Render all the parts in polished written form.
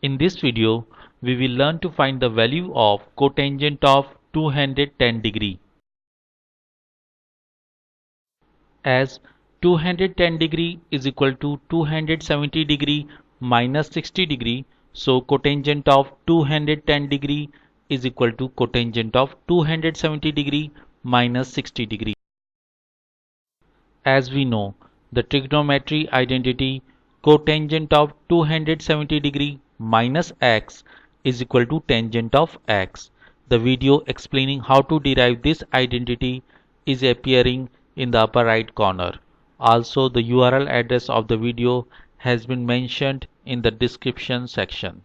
In this video, we will learn to find the value of cotangent of 210 degree. As 210 degree is equal to 270 degree minus 60 degree, so cotangent of 210 degree is equal to cotangent of 270 degree minus 60 degree. As we know, the trigonometry identity cotangent of 270 degree minus x is equal to tangent of x. The video explaining how to derive this identity is appearing in the upper right corner. Also, the URL address of the video has been mentioned in the description section.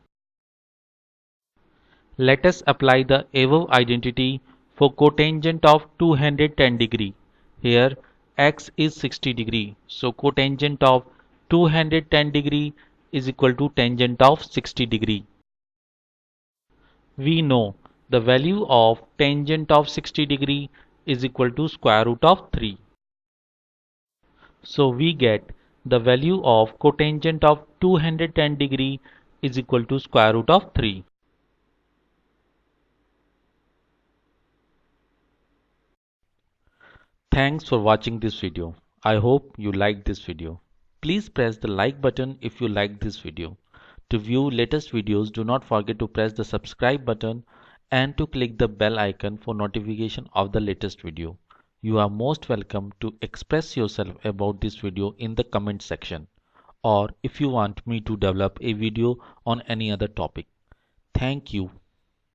Let us apply the above identity for cotangent of 210 degree. Here x is 60 degree, so cotangent of 210 degree is equal to tangent of 60 degree. We know the value of tangent of 60 degree is equal to square root of 3. So we get the value of cotangent of 210 degree is equal to square root of 3. Thanks for watching this video. I hope you liked this video. Please press the like button if you liked this video. To view latest videos, do not forget to press the subscribe button and to click the bell icon for notification of the latest video. You are most welcome to express yourself about this video in the comment section, or if you want me to develop a video on any other topic. Thank you.